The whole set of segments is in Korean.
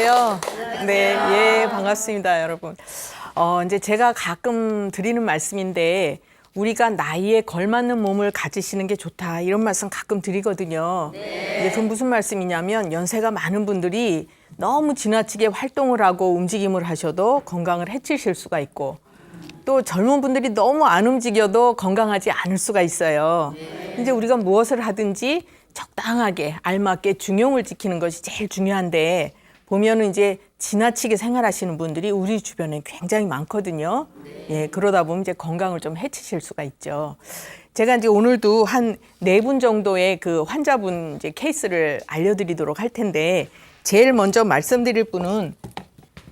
안녕하세요. 네, 예, 반갑습니다, 여러분. 이제 제가 가끔 드리는 말씀인데, 우리가 나이에 걸맞는 몸을 가지시는 게 좋다, 이런 말씀 가끔 드리거든요. 이제 그건 무슨 말씀이냐면, 연세가 많은 분들이 너무 지나치게 활동을 하고 움직임을 하셔도 건강을 해치실 수가 있고, 또 젊은 분들이 너무 안 움직여도 건강하지 않을 수가 있어요. 이제 우리가 무엇을 하든지 적당하게 알맞게 중용을 지키는 것이 제일 중요한데, 보면은 이제 지나치게 생활하시는 분들이 우리 주변에 굉장히 많거든요. 예, 그러다 보면 이제 건강을 좀 해치실 수가 있죠. 제가 이제 오늘도 한 4분 정도의 그 환자분 이제 케이스를 알려드리도록 할 텐데, 제일 먼저 말씀드릴 분은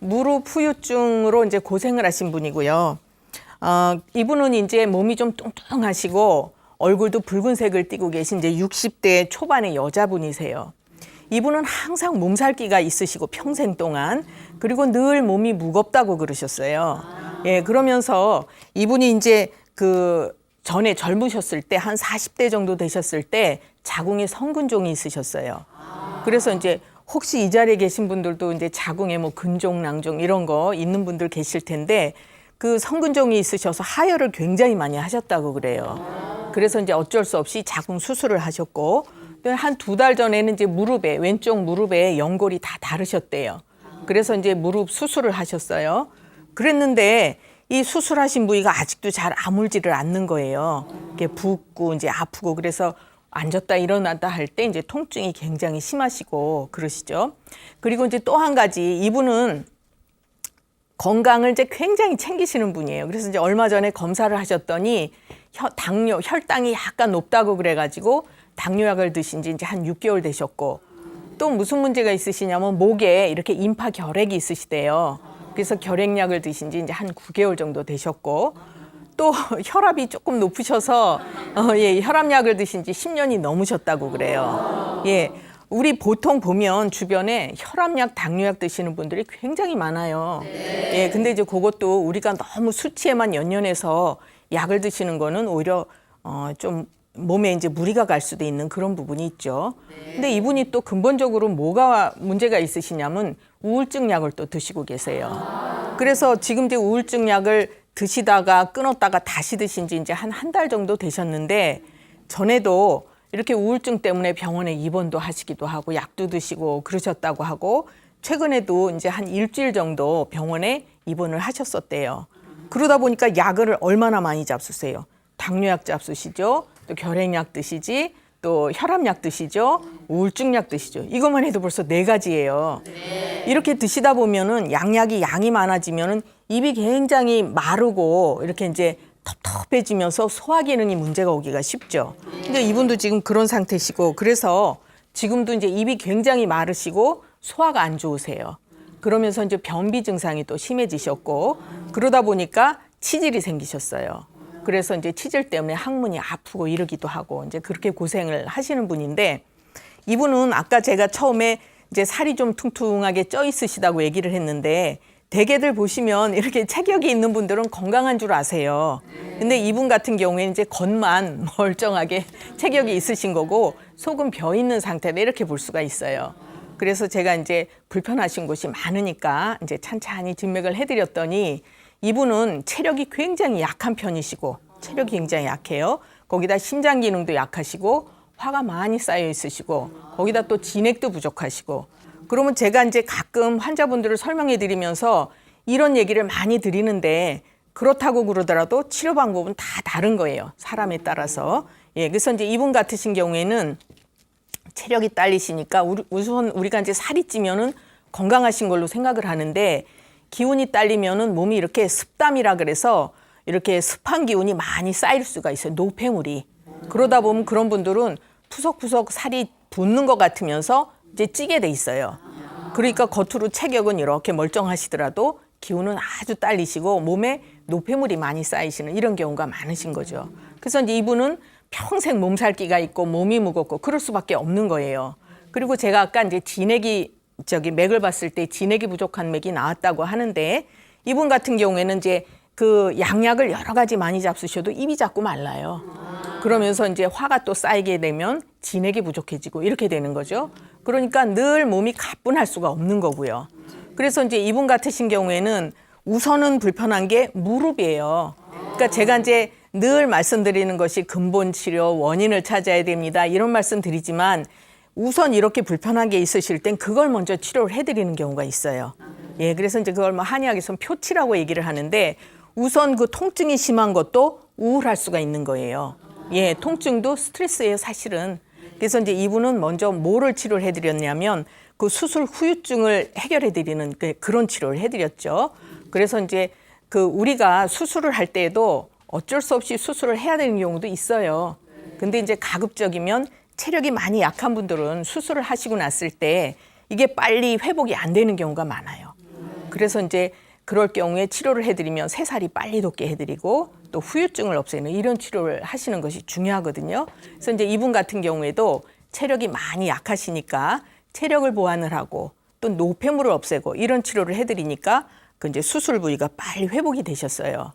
무릎 후유증으로 이제 고생을 하신 분이고요. 이분은 이제 몸이 좀 뚱뚱하시고 얼굴도 붉은색을 띠고 계신 이제 60대 초반의 여자분이세요. 이분은 항상 몸살기가 있으시고 평생 동안, 그리고 늘 몸이 무겁다고 그러셨어요. 예, 그러면서 이분이 이제 그 전에 젊으셨을 때 한 40대 정도 되셨을 때 자궁에 성근종이 있으셨어요. 그래서 이제 혹시 이 자리에 계신 분들도 이제 자궁에 뭐 근종, 낭종 이런 거 있는 분들 계실 텐데, 그 성근종이 있으셔서 하혈을 굉장히 많이 하셨다고 그래요. 그래서 이제 어쩔 수 없이 자궁 수술을 하셨고, 한 2달 전에는 이제 무릎에, 왼쪽 무릎에 연골이 다 다르셨대요. 그래서 이제 무릎 수술을 하셨어요. 그랬는데 이 수술하신 부위가 아직도 잘 아물지를 않는 거예요. 이게 붓고 이제 아프고, 그래서 앉았다 일어났다 할 때 이제 통증이 굉장히 심하시고 그러시죠. 그리고 이제 또 한 가지, 이분은 건강을 이제 굉장히 챙기시는 분이에요. 그래서 이제 얼마 전에 검사를 하셨더니 혈당이 약간 높다고 그래가지고 당뇨약을 드신 지 이제 한 6개월 되셨고, 또 무슨 문제가 있으시냐면 목에 이렇게 임파 결핵이 있으시대요. 그래서 결핵약을 드신 지 이제 한 9개월 정도 되셨고, 또 혈압이 조금 높으셔서 예, 혈압약을 드신 지 10년이 넘으셨다고 그래요. 예. 우리 보통 보면 주변에 혈압약, 당뇨약 드시는 분들이 굉장히 많아요. 예, 근데 이제 그것도 우리가 너무 수치에만 연연해서 약을 드시는 거는 오히려 좀 몸에 이제 무리가 갈 수도 있는 그런 부분이 있죠. 근데 이분이 또 근본적으로 뭐가 문제가 있으시냐면 우울증 약을 또 드시고 계세요. 그래서 지금 이제 우울증 약을 드시다가 끊었다가 다시 드신 지 이제 한 달 정도 되셨는데, 전에도 이렇게 우울증 때문에 병원에 입원도 하시기도 하고 약도 드시고 그러셨다고 하고, 최근에도 이제 한 일주일 정도 병원에 입원을 하셨었대요. 그러다 보니까 약을 얼마나 많이 잡수세요. 당뇨약 잡수시죠, 또 결핵약 드시지, 또 혈압약 드시죠, 우울증약 드시죠. 이것만 해도 벌써 4가지예요. 이렇게 드시다 보면은 양이 많아지면은 입이 굉장히 마르고 이렇게 이제 텁텁해지면서 소화 기능이 문제가 오기가 쉽죠. 근데 이분도 지금 그런 상태시고, 그래서 지금도 이제 입이 굉장히 마르시고 소화가 안 좋으세요. 그러면서 이제 변비 증상이 또 심해지셨고, 그러다 보니까 치질이 생기셨어요. 그래서 이제 치질 때문에 항문이 아프고 이러기도 하고 이제 그렇게 고생을 하시는 분인데, 이분은 아까 제가 처음에 이제 살이 좀 퉁퉁하게 쪄 있으시다고 얘기를 했는데, 대개들 보시면 이렇게 체격이 있는 분들은 건강한 줄 아세요. 근데 이분 같은 경우에는 이제 겉만 멀쩡하게 체격이 있으신 거고, 속은 벼 있는 상태다, 이렇게 볼 수가 있어요. 그래서 제가 이제 불편하신 곳이 많으니까 이제 찬찬히 진맥을 해드렸더니, 이분은 체력이 굉장히 약한 편이시고, 체력이 굉장히 약해요. 거기다 신장 기능도 약하시고, 화가 많이 쌓여 있으시고, 거기다 또 진액도 부족하시고. 그러면 제가 이제 가끔 환자분들을 설명해 드리면서 이런 얘기를 많이 드리는데, 그렇다고 그러더라도 치료 방법은 다 다른 거예요, 사람에 따라서. 예, 그래서 이제 이분 같으신 경우에는 체력이 딸리시니까 우선 우리가 이제 살이 찌면은 건강하신 걸로 생각을 하는데, 기운이 딸리면은 몸이 이렇게 습담이라 그래서 이렇게 습한 기운이 많이 쌓일 수가 있어요, 노폐물이. 그러다 보면 그런 분들은 푸석푸석 살이 붙는 것 같으면서 이제 찌게 돼 있어요. 그러니까 겉으로 체격은 이렇게 멀쩡하시더라도 기운은 아주 딸리시고 몸에 노폐물이 많이 쌓이시는 이런 경우가 많으신 거죠. 그래서 이제 이분은 평생 몸살기가 있고 몸이 무겁고 그럴 수밖에 없는 거예요. 그리고 제가 아까 이제 맥을 봤을 때 진액이 부족한 맥이 나왔다고 하는데, 이분 같은 경우에는 이제 그 양약을 여러 가지 많이 잡수셔도 입이 자꾸 말라요. 그러면서 이제 화가 또 쌓이게 되면 진액이 부족해지고 이렇게 되는 거죠. 그러니까 늘 몸이 가뿐할 수가 없는 거고요. 그래서 이제 이분 같으신 경우에는 우선은 불편한 게 무릎이에요. 그러니까 제가 이제 늘 말씀드리는 것이 근본 치료, 원인을 찾아야 됩니다. 이런 말씀 드리지만 우선 이렇게 불편한 게 있으실 땐 그걸 먼저 치료를 해드리는 경우가 있어요. 예, 그래서 이제 그걸 뭐 한의학에서는 표치라고 얘기를 하는데 우선 그 통증이 심한 것도 우울할 수가 있는 거예요. 예, 통증도 스트레스예요, 사실은. 그래서 이제 이분은 먼저 뭐를 치료를 해드렸냐면 그 수술 후유증을 해결해드리는 그런 치료를 해드렸죠. 그래서 이제 그 우리가 수술을 할 때에도 어쩔 수 없이 수술을 해야 되는 경우도 있어요. 근데 이제 가급적이면 체력이 많이 약한 분들은 수술을 하시고 났을 때 이게 빨리 회복이 안 되는 경우가 많아요. 그래서 이제 그럴 경우에 치료를 해드리면 새살이 빨리 돋게 해드리고 또 후유증을 없애는 이런 치료를 하시는 것이 중요하거든요. 그래서 이제 이분 같은 경우에도 체력이 많이 약하시니까 체력을 보완을 하고 또 노폐물을 없애고 이런 치료를 해드리니까 그 이제 수술 부위가 빨리 회복이 되셨어요.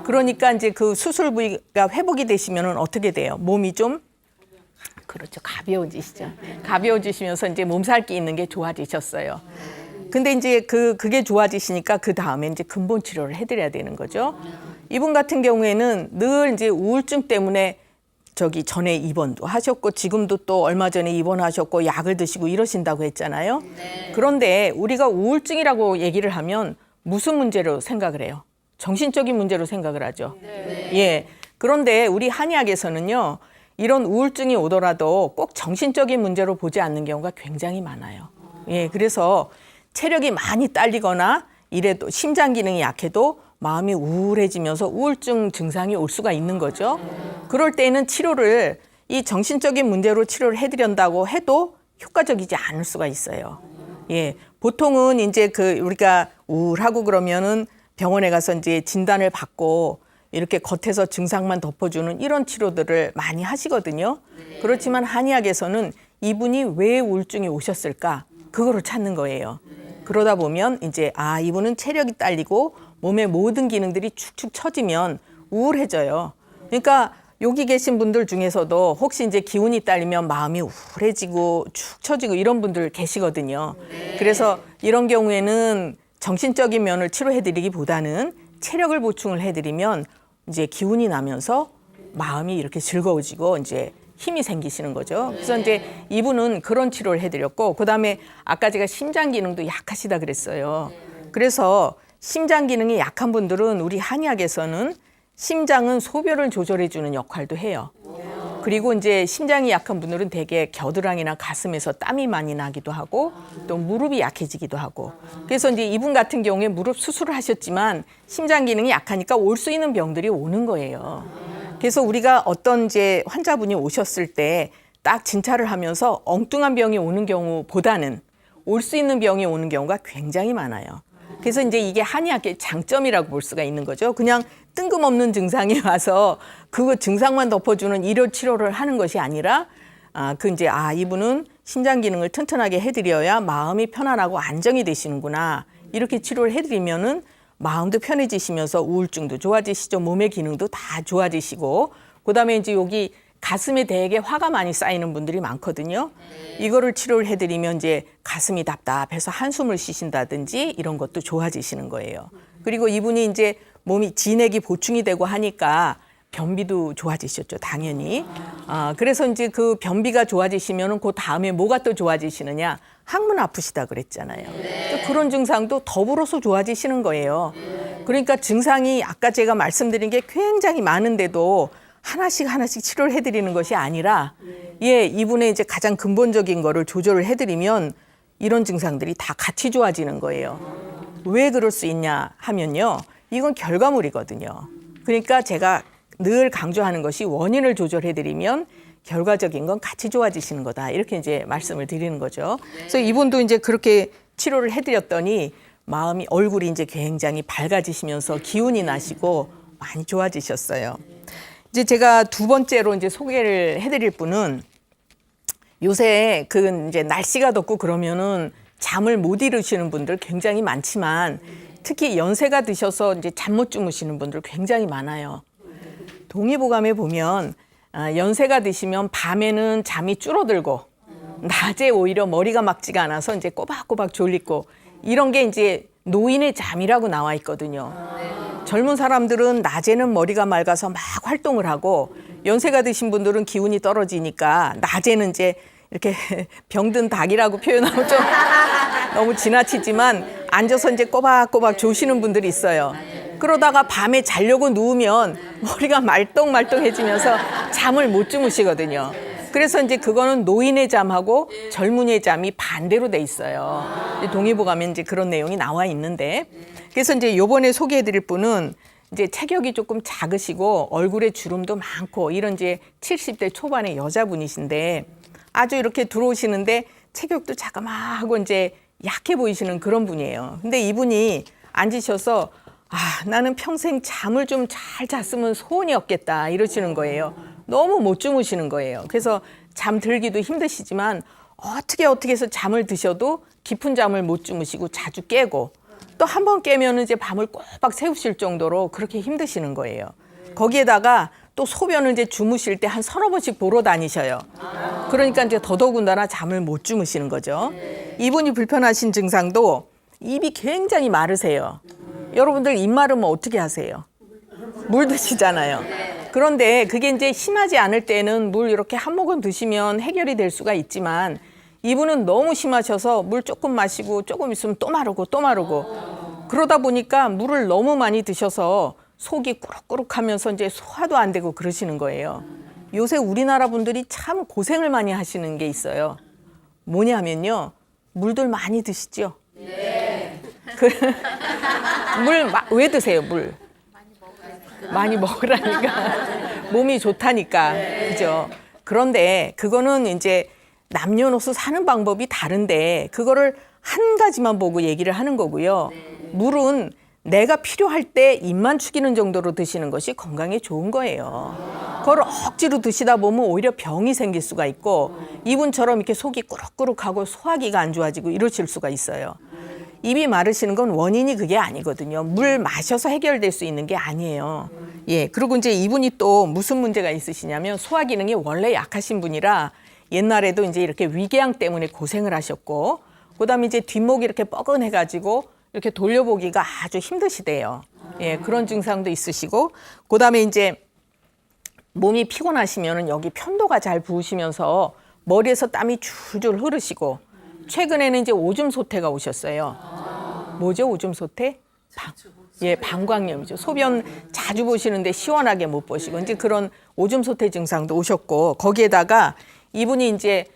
그러니까 이제 그 수술 부위가 회복이 되시면은 어떻게 돼요? 몸이 좀 그렇죠. 가벼워지시죠. 가벼워지시면서 이제 몸살기 있는 게 좋아지셨어요. 근데 이제 그게 좋아지시니까 그 다음에 이제 근본 치료를 해드려야 되는 거죠. 이분 같은 경우에는 늘 이제 우울증 때문에 저기 전에 입원도 하셨고 지금도 또 얼마 전에 입원하셨고 약을 드시고 이러신다고 했잖아요. 그런데 우리가 우울증이라고 얘기를 하면 무슨 문제로 생각을 해요? 정신적인 문제로 생각을 하죠. 예. 그런데 우리 한의학에서는요, 이런 우울증이 오더라도 꼭 정신적인 문제로 보지 않는 경우가 굉장히 많아요. 예. 그래서 체력이 많이 딸리거나 이래도 심장 기능이 약해도 마음이 우울해지면서 우울증 증상이 올 수가 있는 거죠. 그럴 때는 치료를 이 정신적인 문제로 치료를 해드린다고 해도 효과적이지 않을 수가 있어요. 예. 보통은 이제 우리가 우울하고 그러면은 병원에 가서 이제 진단을 받고 이렇게 겉에서 증상만 덮어주는 이런 치료들을 많이 하시거든요. 그렇지만 한의학에서는 이분이 왜 우울증이 오셨을까? 그거를 찾는 거예요. 그러다 보면 이제 이분은 체력이 딸리고 몸의 모든 기능들이 축축 처지면 우울해져요. 그러니까 여기 계신 분들 중에서도 혹시 이제 기운이 딸리면 마음이 우울해지고 축 처지고 이런 분들 계시거든요. 그래서 이런 경우에는 정신적인 면을 치료해드리기보다는 체력을 보충을 해드리면 이제 기운이 나면서 마음이 이렇게 즐거워지고 이제 힘이 생기시는 거죠. 그래서 이제 이분은 그런 치료를 해드렸고, 그 다음에 아까 제가 심장 기능도 약하시다 그랬어요. 그래서 심장 기능이 약한 분들은 우리 한의학에서는 심장은 소변을 조절해주는 역할도 해요. 그리고 이제 심장이 약한 분들은 대개 겨드랑이나 가슴에서 땀이 많이 나기도 하고 또 무릎이 약해지기도 하고. 그래서 이제 이분 같은 경우에 무릎 수술을 하셨지만 심장 기능이 약하니까 올 수 있는 병들이 오는 거예요. 그래서 우리가 어떤 이제 환자분이 오셨을 때 딱 진찰을 하면서 엉뚱한 병이 오는 경우보다는 올 수 있는 병이 오는 경우가 굉장히 많아요. 그래서 이제 이게 한의학의 장점이라고 볼 수가 있는 거죠. 그냥 뜬금없는 증상이 와서 그 증상만 덮어주는 일요 치료를 하는 것이 아니라 이분은 심장 기능을 튼튼하게 해드려야 마음이 편안하고 안정이 되시는구나. 이렇게 치료를 해드리면은 마음도 편해지시면서 우울증도 좋아지시죠. 몸의 기능도 다 좋아지시고, 그다음에 이제 여기 가슴에 되게 화가 많이 쌓이는 분들이 많거든요. 이거를 치료를 해드리면 이제 가슴이 답답해서 한숨을 쉬신다든지 이런 것도 좋아지시는 거예요. 그리고 이분이 이제 몸이 진액이 보충이 되고 하니까 변비도 좋아지셨죠, 당연히. 그래서 이제 그 변비가 좋아지시면은 그 다음에 뭐가 또 좋아지시느냐? 항문 아프시다 그랬잖아요. 그런 증상도 더불어서 좋아지시는 거예요. 그러니까 증상이 아까 제가 말씀드린 게 굉장히 많은데도 하나씩 치료를 해드리는 것이 아니라, 이분의 이제 가장 근본적인 거를 조절을 해드리면 이런 증상들이 다 같이 좋아지는 거예요. 왜 그럴 수 있냐 하면요, 이건 결과물이거든요. 그러니까 제가 늘 강조하는 것이 원인을 조절해드리면 결과적인 건 같이 좋아지시는 거다. 이렇게 이제 말씀을 드리는 거죠. 그래서 이분도 이제 그렇게 치료를 해드렸더니 얼굴이 이제 굉장히 밝아지시면서 기운이 나시고 많이 좋아지셨어요. 이제 제가 두 번째로 이제 소개를 해드릴 분은 요새 이제 날씨가 덥고 그러면은 잠을 못 이루시는 분들 굉장히 많지만 특히 연세가 드셔서 이제 잠 못 주무시는 분들 굉장히 많아요. 동의보감에 보면 연세가 드시면 밤에는 잠이 줄어들고 낮에 오히려 머리가 막지가 않아서 이제 꼬박꼬박 졸리고 이런 게 이제 노인의 잠이라고 나와 있거든요. 젊은 사람들은 낮에는 머리가 맑아서 막 활동을 하고 연세가 드신 분들은 기운이 떨어지니까 낮에는 이제 이렇게 병든 닭이라고 표현하면 좀 너무 지나치지만 앉아서 이제 꼬박꼬박 조시는 분들이 있어요. 그러다가 밤에 자려고 누우면 머리가 말똥말똥해지면서 잠을 못 주무시거든요. 그래서 이제 그거는 노인의 잠하고 젊은이의 잠이 반대로 돼 있어요. 동의보 가면 이제 그런 내용이 나와 있는데, 그래서 이제 요번에 소개해드릴 분은 이제 체격이 조금 작으시고 얼굴에 주름도 많고 이런 이제 70대 초반의 여자분이신데 아주 이렇게 들어오시는데 체격도 자그마하고 이제 약해 보이시는 그런 분이에요. 근데 이분이 앉으셔서 나는 평생 잠을 좀 잘 잤으면 소원이 없겠다 이러시는 거예요. 너무 못 주무시는 거예요. 그래서 잠들기도 힘드시지만 어떻게 해서 잠을 드셔도 깊은 잠을 못 주무시고 자주 깨고 또 한 번 깨면 이제 밤을 꼬박 새우실 정도로 그렇게 힘드시는 거예요. 거기에다가 또 소변을 이제 주무실 때 한 서너 번씩 보러 다니셔요. 그러니까 이제 더더군다나 잠을 못 주무시는 거죠. 이분이 불편하신 증상도 입이 굉장히 마르세요. 여러분들 입 마르면 어떻게 하세요? 물 드시잖아요. 그런데 그게 이제 심하지 않을 때는 물 이렇게 한 모금 드시면 해결이 될 수가 있지만 이분은 너무 심하셔서 물 조금 마시고 조금 있으면 또 마르고 또 마르고 그러다 보니까 물을 너무 많이 드셔서 속이 꾸룩꾸룩하면서 이제 소화도 안 되고 그러시는 거예요. 요새 우리나라 분들이 참 고생을 많이 하시는 게 있어요. 뭐냐면요. 물들 많이 드시죠? 네. 물 왜 드세요, 물? 많이 먹으라니까. 몸이 좋다니까. 그죠? 그런데 그거는 이제 남녀노소 사는 방법이 다른데 그거를 한 가지만 보고 얘기를 하는 거고요. 물은 내가 필요할 때 입만 축이는 정도로 드시는 것이 건강에 좋은 거예요. 그걸 억지로 드시다 보면 오히려 병이 생길 수가 있고 이분처럼 이렇게 속이 꾸룩꾸룩하고 소화기가 안 좋아지고 이러실 수가 있어요. 입이 마르시는 건 원인이 그게 아니거든요. 물 마셔서 해결될 수 있는 게 아니에요. 예, 그리고 이제 이분이 또 무슨 문제가 있으시냐면 소화 기능이 원래 약하신 분이라 옛날에도 이제 이렇게 위궤양 때문에 고생을 하셨고 그다음에 이제 뒷목이 이렇게 뻐근해가지고 이렇게 돌려보기가 아주 힘드시대요. 예, 그런 증상도 있으시고 그다음에 이제 몸이 피곤하시면은 여기 편도가 잘 부으시면서 머리에서 땀이 줄줄 흐르시고 최근에는 이제 오줌 소태가 오셨어요. 뭐죠, 오줌 소태? 방광염이죠. 소변 자주 보시는데 시원하게 못 보시고 이제 그런 오줌 소태 증상도 오셨고 거기에다가 이분이 이제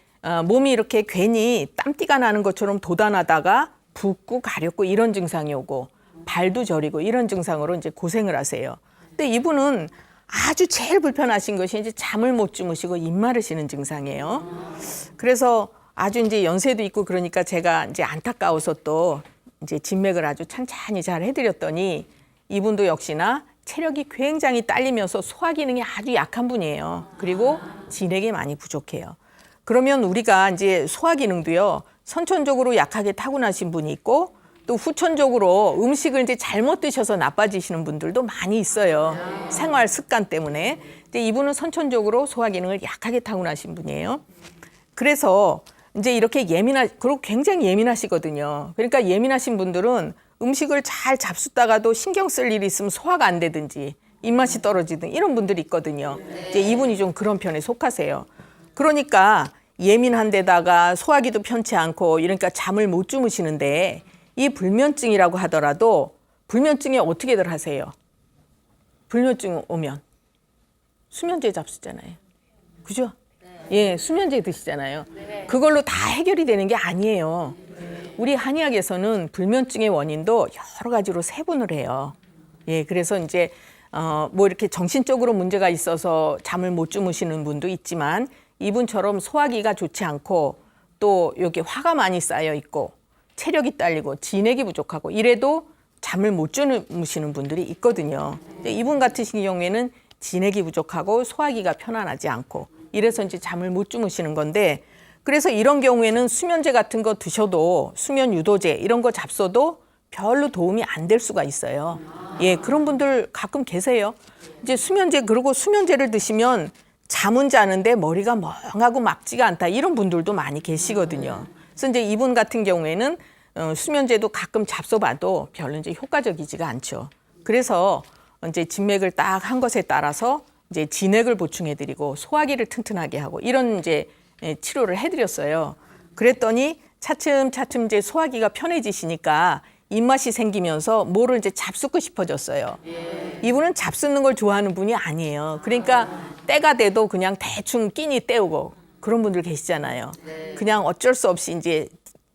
몸이 이렇게 괜히 땀띠가 나는 것처럼 돋아나다가 붓고 가렵고 이런 증상이 오고 발도 저리고 이런 증상으로 이제 고생을 하세요. 근데 이분은 아주 제일 불편하신 것이 이제 잠을 못 주무시고 입 마르시는 증상이에요. 그래서 아주 이제 연세도 있고 그러니까 제가 이제 안타까워서 또 이제 진맥을 아주 찬찬히 잘 해드렸더니 이분도 역시나 체력이 굉장히 딸리면서 소화 기능이 아주 약한 분이에요. 그리고 진액이 많이 부족해요. 그러면 우리가 이제 소화 기능도요, 선천적으로 약하게 타고나신 분이 있고 또 후천적으로 음식을 이제 잘못 드셔서 나빠지시는 분들도 많이 있어요. 생활 습관 때문에. 근데 이분은 선천적으로 소화 기능을 약하게 타고나신 분이에요. 그래서 이제 이렇게 그리고 굉장히 예민하시거든요. 그러니까 예민하신 분들은 음식을 잘 잡수다가도 신경 쓸 일이 있으면 소화가 안 되든지 입맛이 떨어지든 이런 분들이 있거든요. 이제 이분이 좀 그런 편에 속하세요. 그러니까 예민한 데다가 소화기도 편치 않고 이러니까 잠을 못 주무시는데 이 불면증이라고 하더라도 불면증에 어떻게들 하세요? 불면증 오면 수면제 잡수잖아요. 그죠? 예, 수면제 드시잖아요. 그걸로 다 해결이 되는 게 아니에요. 우리 한의학에서는 불면증의 원인도 여러 가지로 세분을 해요. 예, 그래서 이제 뭐 이렇게 정신적으로 문제가 있어서 잠을 못 주무시는 분도 있지만 이분처럼 소화기가 좋지 않고 또 여기 화가 많이 쌓여 있고 체력이 딸리고 진액이 부족하고 이래도 잠을 못 주무시는 분들이 있거든요. 이분 같으신 경우에는 진액이 부족하고 소화기가 편안하지 않고 이래서 이제 잠을 못 주무시는 건데 그래서 이런 경우에는 수면제 같은 거 드셔도 수면 유도제 이런 거 잡숴도 별로 도움이 안 될 수가 있어요. 예, 그런 분들 가끔 계세요. 이제 수면제 그리고 수면제를 드시면 잠은 자는데 머리가 멍하고 맑지가 않다. 이런 분들도 많이 계시거든요. 그래서 이제 이분 같은 경우에는 수면제도 가끔 잡숴봐도 별로 이제 효과적이지가 않죠. 그래서 이제 진맥을 딱 한 것에 따라서 이제 진액을 보충해드리고 소화기를 튼튼하게 하고 이런 이제 치료를 해드렸어요. 그랬더니 차츰차츰 이제 소화기가 편해지시니까 입맛이 생기면서 뭐를 이제 잡수고 싶어졌어요. 이분은 잡수는 걸 좋아하는 분이 아니에요. 그러니까 때가 돼도 그냥 대충 끼니 때우고 그런 분들 계시잖아요. 그냥 어쩔 수 없이 이제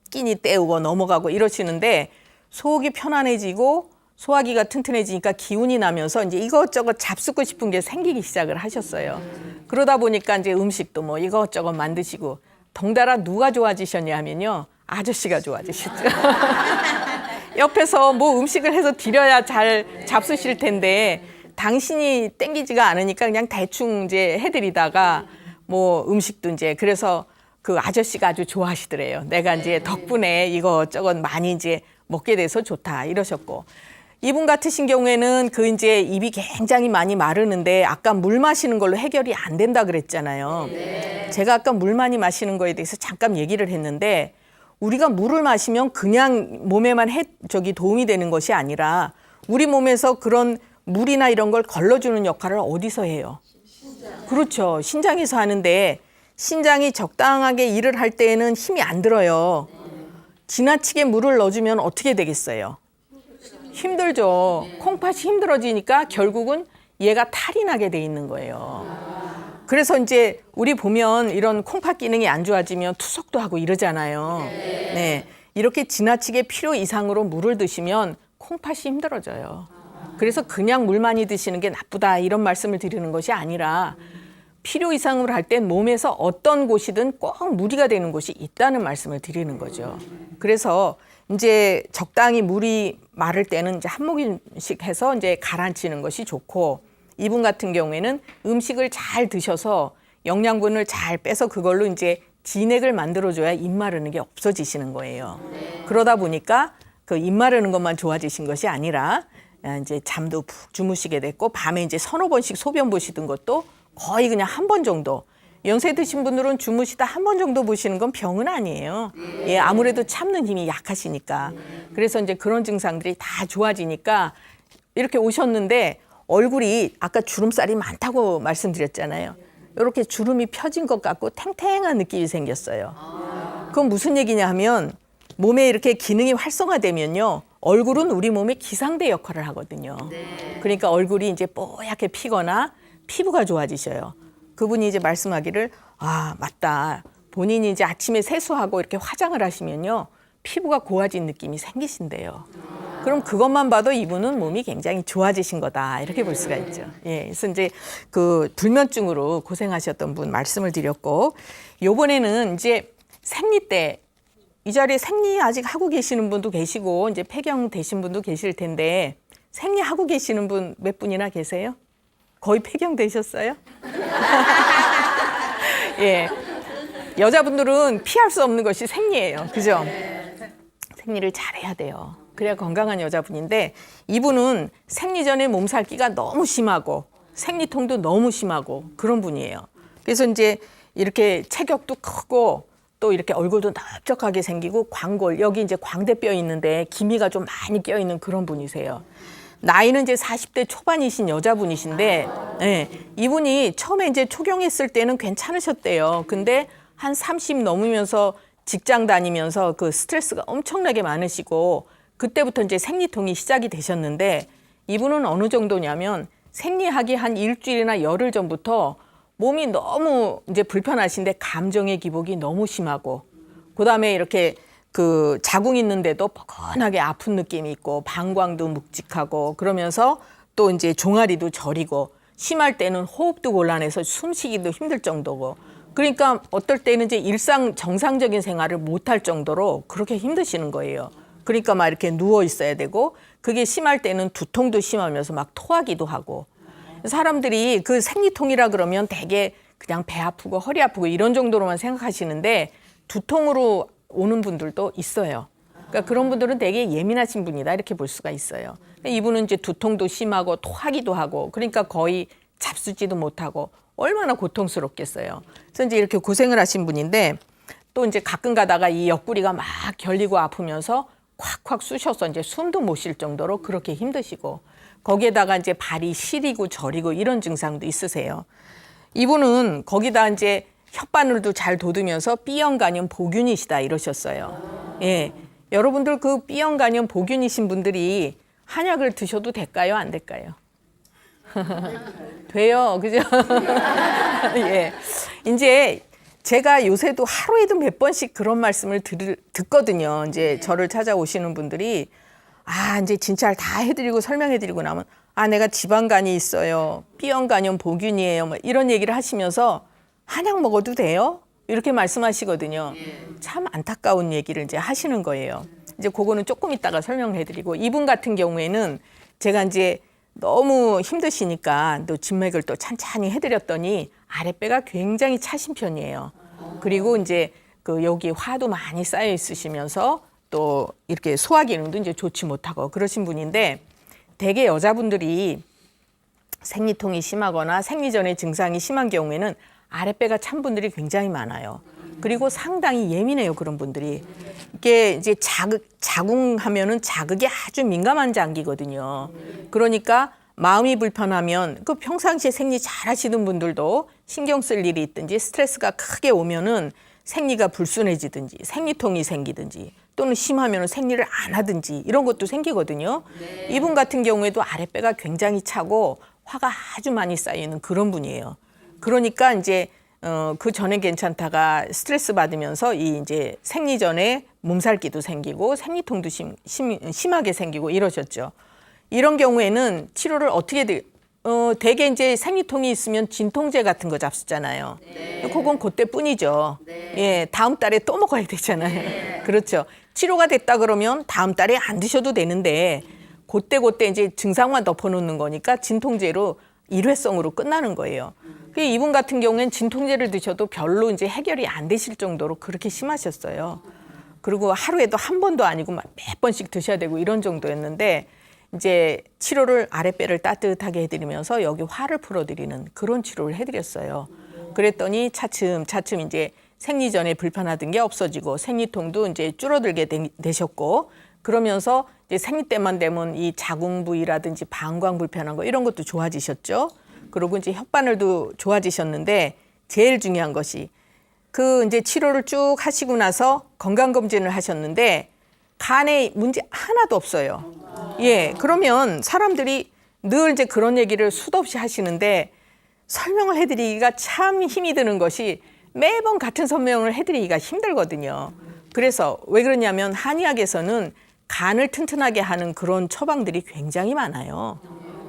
끼니 때우고 넘어가고 이러시는데 속이 편안해지고 소화기가 튼튼해지니까 기운이 나면서 이제 이것저것 잡수고 싶은 게 생기기 시작을 하셨어요. 그러다 보니까 이제 음식도 뭐 이것저것 만드시고 덩달아 누가 좋아지셨냐 하면요. 아저씨가 좋아지셨죠. 옆에서 뭐 음식을 해서 드려야 잘 잡수실 텐데 당신이 땡기지가 않으니까 그냥 대충 이제 해드리다가 뭐 음식도 이제 그래서 그 아저씨가 아주 좋아하시더래요. 내가 이제 덕분에 이것저것 많이 이제 먹게 돼서 좋다 이러셨고. 이분 같으신 경우에는 그 이제 입이 굉장히 많이 마르는데 아까 물 마시는 걸로 해결이 안 된다 그랬잖아요. 제가 아까 물 많이 마시는 거에 대해서 잠깐 얘기를 했는데 우리가 물을 마시면 그냥 몸에만 도움이 되는 것이 아니라 우리 몸에서 그런 물이나 이런 걸 걸러주는 역할을 어디서 해요? 그렇죠. 신장에서 하는데 신장이 적당하게 일을 할 때에는 힘이 안 들어요. 지나치게 물을 넣어주면 어떻게 되겠어요? 힘들죠. 콩팥이 힘들어지니까 결국은 얘가 탈이 나게 돼 있는 거예요. 그래서 이제 우리 보면 이런 콩팥 기능이 안 좋아지면 투석도 하고 이러잖아요. 네. 이렇게 지나치게 필요 이상으로 물을 드시면 콩팥이 힘들어져요. 그래서 그냥 물 많이 드시는 게 나쁘다 이런 말씀을 드리는 것이 아니라 필요 이상으로 할 땐 몸에서 어떤 곳이든 꼭 무리가 되는 곳이 있다는 말씀을 드리는 거죠. 그래서 이제 적당히 물이 마를 때는 이제 한 모금씩 해서 이제 가라앉히는 것이 좋고 이분 같은 경우에는 음식을 잘 드셔서 영양분을 잘 빼서 그걸로 이제 진액을 만들어줘야 입 마르는 게 없어지시는 거예요. 그러다 보니까 그 입 마르는 것만 좋아지신 것이 아니라 이제 잠도 푹 주무시게 됐고 밤에 이제 서너 번씩 소변 보시던 것도 거의 그냥 한 번 정도. 연세 드신 분들은 주무시다 한 번 정도 보시는 건 병은 아니에요. 예, 아무래도 참는 힘이 약하시니까. 그래서 이제 그런 증상들이 다 좋아지니까 이렇게 오셨는데 얼굴이 아까 주름살이 많다고 말씀드렸잖아요. 이렇게 주름이 펴진 것 같고 탱탱한 느낌이 생겼어요. 그건 무슨 얘기냐 하면 몸에 이렇게 기능이 활성화되면요. 얼굴은 우리 몸의 기상대 역할을 하거든요. 그러니까 얼굴이 이제 뽀얗게 피거나 피부가 좋아지셔요. 그분이 이제 말씀하기를 아 맞다. 본인이 이제 아침에 세수하고 이렇게 화장을 하시면요. 피부가 고와진 느낌이 생기신대요. 그럼 그것만 봐도 이분은 몸이 굉장히 좋아지신 거다. 이렇게 볼 수가 있죠. 예, 그래서 이제 그 불면증으로 고생하셨던 분 말씀을 드렸고 요번에는 이제 생리 때 이 자리에 생리 아직 하고 계시는 분도 계시고 이제 폐경 되신 분도 계실 텐데 생리 하고 계시는 분 몇 분이나 계세요? 거의 폐경 되셨어요? 예. 여자분들은 피할 수 없는 것이 생리예요. 그죠? 생리를 잘해야 돼요. 그래야 건강한 여자분인데 이분은 생리 전에 몸살기가 너무 심하고 생리통도 너무 심하고 그런 분이에요. 그래서 이제 이렇게 체격도 크고 또 이렇게 얼굴도 넓적하게 생기고 광골 여기 이제 광대뼈 있는데 기미가 좀 많이 껴 있는 그런 분이세요. 나이는 이제 40대 초반이신 여자분이신데 네, 이분이 처음에 이제 초경했을 때는 괜찮으셨대요. 근데 한 30 넘으면서 직장 다니면서 그 스트레스가 엄청나게 많으시고 그때부터 이제 생리통이 시작이 되셨는데 이분은 어느 정도냐면 생리하기 한 일주일이나 열흘 전부터 몸이 너무 이제 불편하신데 감정의 기복이 너무 심하고 그다음에 이렇게 그 자궁 있는데도 뻐근하게 아픈 느낌이 있고 방광도 묵직하고 그러면서 또 이제 종아리도 저리고 심할 때는 호흡도 곤란해서 숨쉬기도 힘들 정도고 그러니까 어떨 때는 이제 일상 정상적인 생활을 못할 정도로 그렇게 힘드시는 거예요. 그러니까 막 이렇게 누워 있어야 되고 그게 심할 때는 두통도 심하면서 막 토하기도 하고 사람들이 그 생리통이라 그러면 되게 그냥 배 아프고 허리 아프고 이런 정도로만 생각하시는데 두통으로 오는 분들도 있어요. 그러니까 그런 분들은 되게 예민하신 분이다 이렇게 볼 수가 있어요. 이분은 이제 두통도 심하고 토하기도 하고 그러니까 거의 잡수지도 못하고 얼마나 고통스럽겠어요. 그래서 이제 이렇게 고생을 하신 분인데 또 이제 가끔 가다가 이 옆구리가 막 결리고 아프면서 콱콱 쑤셔서 이제 숨도 못 쉴 정도로 그렇게 힘드시고 거기에다가 이제 발이 시리고 저리고 이런 증상도 있으세요. 이분은 거기다 이제 혓바늘도 잘 돋으면서 B형 간염 보균이시다 이러셨어요. 예. 여러분들 그 B형 간염 보균이신 분들이 한약을 드셔도 될까요? 안 될까요? 돼요. 그죠? 예. 이제 제가 요새도 하루에도 몇 번씩 그런 말씀을 듣거든요. 이제 저를 찾아오시는 분들이 이제 진찰 다 해드리고 설명해드리고 나면 내가 지방간이 있어요. B형 간염 보균이에요. 뭐 이런 얘기를 하시면서 한약 먹어도 돼요? 이렇게 말씀하시거든요. 참 안타까운 얘기를 이제 하시는 거예요. 이제 그거는 조금 이따가 설명을 해드리고 이분 같은 경우에는 제가 이제 너무 힘드시니까 또 진맥을 또 찬찬히 해드렸더니 아랫배가 굉장히 차신 편이에요. 그리고 이제 그 여기 화도 많이 쌓여 있으시면서 또 이렇게 소화 기능도 이제 좋지 못하고 그러신 분인데 대개 여자분들이 생리통이 심하거나 생리 전에 증상이 심한 경우에는 아랫배가 찬 분들이 굉장히 많아요. 그리고 상당히 예민해요, 그런 분들이. 이게 이제 자궁하면은 자극에 아주 민감한 장기거든요. 그러니까 마음이 불편하면 그 평상시에 생리 잘 하시는 분들도 신경 쓸 일이 있든지 스트레스가 크게 오면은 생리가 불순해지든지 생리통이 생기든지 또는 심하면 생리를 안 하든지 이런 것도 생기거든요. 이분 같은 경우에도 아랫배가 굉장히 차고 화가 아주 많이 쌓이는 그런 분이에요. 그러니까 이제 그 전에 괜찮다가 스트레스 받으면서 이 이제 생리 전에 몸살기도 생기고 생리통도 심하게 생기고 이러셨죠. 이런 경우에는 치료를 어떻게 대개 이제 생리통이 있으면 진통제 같은 거 잡수잖아요. 그건 그때뿐이죠. 예, 다음 달에 또 먹어야 되잖아요. 그렇죠. 치료가 됐다 그러면 다음 달에 안 드셔도 되는데 그때 이제 증상만 덮어놓는 거니까 진통제로 일회성으로 끝나는 거예요. 이분 같은 경우에는 진통제를 드셔도 별로 이제 해결이 안 되실 정도로 그렇게 심하셨어요. 그리고 하루에도 한 번도 아니고 몇 번씩 드셔야 되고 이런 정도였는데 이제 치료를 아랫배를 따뜻하게 해드리면서 여기 화를 풀어드리는 그런 치료를 해드렸어요. 그랬더니 차츰 이제 생리 전에 불편하던 게 없어지고 생리통도 이제 줄어들게 되셨고 그러면서 이제 생리 때만 되면 이 자궁 부위라든지 방광 불편한 거 이런 것도 좋아지셨죠. 그리고 이제 혓바늘도 좋아지셨는데 제일 중요한 것이 그 이제 치료를 쭉 하시고 나서 건강검진을 하셨는데 간에 문제 하나도 없어요. 예, 그러면 사람들이 늘 이제 그런 얘기를 수도 없이 하시는데 설명을 해드리기가 참 힘이 드는 것이 매번 같은 설명을 해드리기가 힘들거든요. 그래서 왜 그러냐면 한의학에서는 간을 튼튼하게 하는 그런 처방들이 굉장히 많아요.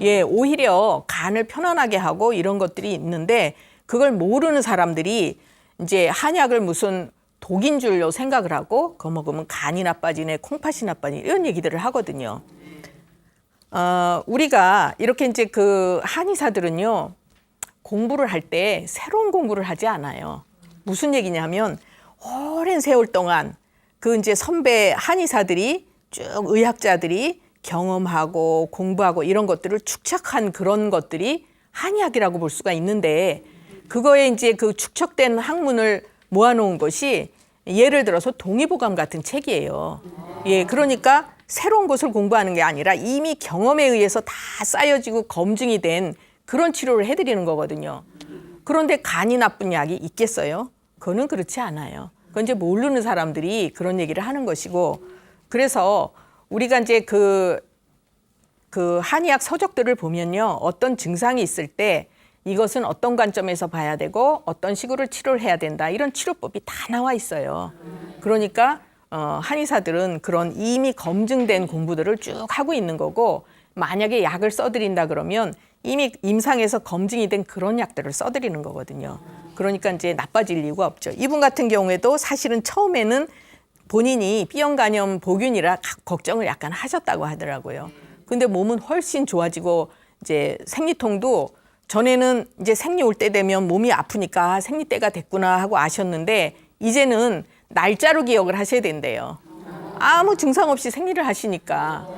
예, 오히려 간을 편안하게 하고 이런 것들이 있는데 그걸 모르는 사람들이 이제 한약을 무슨 독인 줄로 생각을 하고 그거 먹으면 간이 나빠지네, 콩팥이 나빠지네 이런 얘기들을 하거든요. 우리가 이렇게 이제 그 한의사들은요 공부를 할 때 새로운 공부를 하지 않아요. 무슨 얘기냐면 오랜 세월 동안 그 이제 선배 한의사들이 쭉 의학자들이 경험하고 공부하고 이런 것들을 축적한 그런 것들이 한의학이라고 볼 수가 있는데 그거에 이제 그 축적된 학문을 모아놓은 것이 예를 들어서 동의보감 같은 책이에요. 예, 그러니까 새로운 것을 공부하는 게 아니라 이미 경험에 의해서 다 쌓여지고 검증이 된 그런 치료를 해드리는 거거든요. 그런데 간이 나쁜 약이 있겠어요? 그거는 그렇지 않아요. 그건 이제 모르는 사람들이 그런 얘기를 하는 것이고 그래서 우리가 이제 그 한의학 서적들을 보면요. 어떤 증상이 있을 때 이것은 어떤 관점에서 봐야 되고 어떤 식으로 치료를 해야 된다. 이런 치료법이 다 나와 있어요. 그러니까 한의사들은 그런 이미 검증된 공부들을 쭉 하고 있는 거고 만약에 약을 써드린다 그러면 이미 임상에서 검증이 된 그런 약들을 써드리는 거거든요. 그러니까 이제 나빠질 이유가 없죠. 이분 같은 경우에도 사실은 처음에는 본인이 B형 간염 보균이라 걱정을 약간 하셨다고 하더라고요. 근데 몸은 훨씬 좋아지고 이제 생리통도 전에는 이제 생리 올 때 되면 몸이 아프니까 생리 때가 됐구나 하고 아셨는데 이제는 날짜로 기억을 하셔야 된대요. 아무 증상 없이 생리를 하시니까.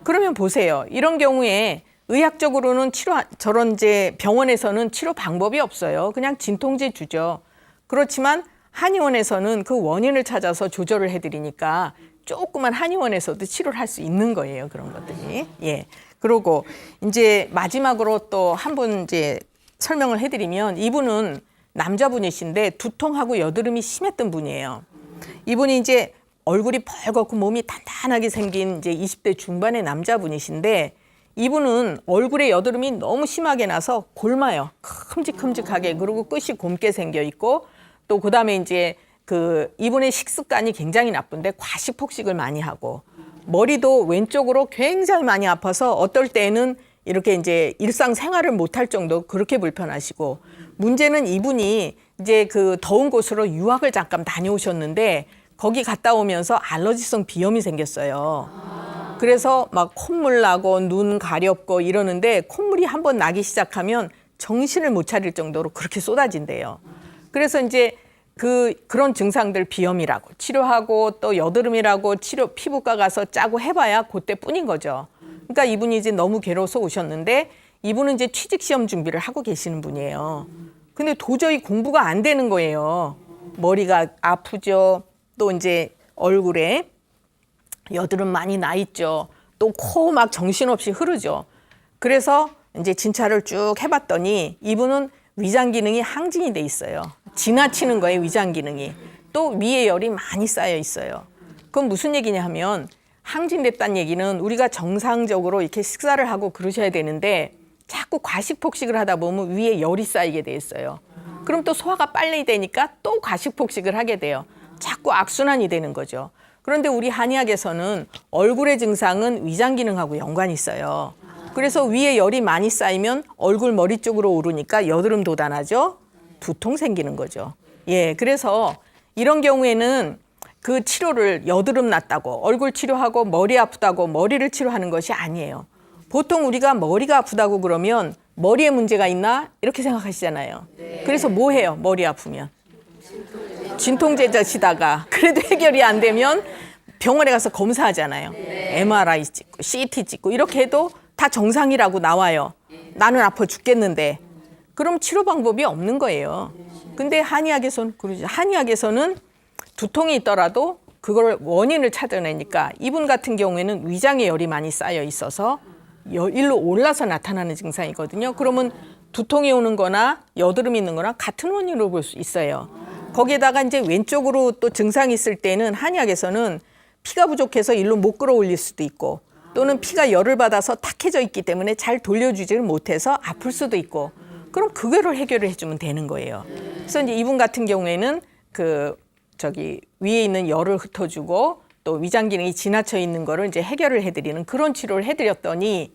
그러면 보세요. 이런 경우에 의학적으로는 저런 이제 병원에서는 치료 방법이 없어요. 그냥 진통제 주죠. 그렇지만 한의원에서는 그 원인을 찾아서 조절을 해드리니까 조그만 한의원에서도 치료를 할 수 있는 거예요. 그런 것들이. 예. 그리고 이제 마지막으로 또 한 분 이제 설명을 해드리면 이분은 남자분이신데 두통하고 여드름이 심했던 분이에요. 이분이 이제 얼굴이 벌겋고 몸이 단단하게 생긴 이제 20대 중반의 남자분이신데 이분은 얼굴에 여드름이 너무 심하게 나서 골마요. 큼직큼직하게. 그리고 끝이 곱게 생겨 있고 또 그다음에 이제 이분의 식습관이 굉장히 나쁜데 과식 폭식을 많이 하고 머리도 왼쪽으로 굉장히 많이 아파서 어떨 때는 이렇게 이제 일상생활을 못할 정도 그렇게 불편하시고 문제는 이분이 이제 더운 곳으로 유학을 잠깐 다녀오셨는데 거기 갔다 오면서 알러지성 비염이 생겼어요. 그래서 막 콧물 나고 눈 가렵고 이러는데 콧물이 한번 나기 시작하면 정신을 못 차릴 정도로 그렇게 쏟아진대요. 그래서 이제 그런 증상들 비염이라고 치료하고 또 여드름이라고 피부과 가서 짜고 해봐야 그때뿐인 거죠. 그러니까 이분이 이제 너무 괴로워서 오셨는데 이분은 이제 취직 시험 준비를 하고 계시는 분이에요. 근데 도저히 공부가 안 되는 거예요. 머리가 아프죠. 또 이제 얼굴에 여드름 많이 나 있죠. 또 코 막 정신없이 흐르죠. 그래서 이제 진찰을 쭉 해봤더니 이분은 위장 기능이 항진이 돼 있어요. 지나치는 거예요, 위장 기능이. 또 위에 열이 많이 쌓여 있어요. 그건 무슨 얘기냐 하면 항진됐다는 얘기는 우리가 정상적으로 이렇게 식사를 하고 그러셔야 되는데 자꾸 과식 폭식을 하다 보면 위에 열이 쌓이게 돼 있어요. 그럼 또 소화가 빨리 되니까 또 과식 폭식을 하게 돼요. 자꾸 악순환이 되는 거죠. 그런데 우리 한의학에서는 얼굴의 증상은 위장 기능하고 연관이 있어요. 그래서 위에 열이 많이 쌓이면 얼굴 머리 쪽으로 오르니까 여드름 돋아나죠. 두통 생기는 거죠. 예, 그래서 이런 경우에는 그 치료를 여드름 났다고 얼굴 치료하고 머리 아프다고 머리를 치료하는 것이 아니에요. 보통 우리가 머리가 아프다고 그러면 머리에 문제가 있나 이렇게 생각하시잖아요. 그래서 뭐 해요? 머리 아프면 진통제 자시다가 그래도 해결이 안 되면 병원에 가서 검사하잖아요. MRI 찍고 CT 찍고 이렇게 해도 다 정상이라고 나와요. 나는 아파 죽겠는데 그럼 치료 방법이 없는 거예요. 근데 한의학에서는 두통이 있더라도 그걸 원인을 찾아내니까 이분 같은 경우에는 위장에 열이 많이 쌓여 있어서 일로 올라서 나타나는 증상이거든요. 그러면 두통이 오는 거나 여드름이 있는 거나 같은 원인으로 볼 수 있어요. 거기에다가 이제 왼쪽으로 또 증상이 있을 때는 한의학에서는 피가 부족해서 일로 못 끌어올릴 수도 있고 또는 피가 열을 받아서 탁해져 있기 때문에 잘 돌려주지를 못해서 아플 수도 있고 그럼 그거를 해결을 해주면 되는 거예요. 그래서 이제 이분 같은 경우에는 위에 있는 열을 흩어주고 또 위장 기능이 지나쳐 있는 거를 이제 해결을 해드리는 그런 치료를 해드렸더니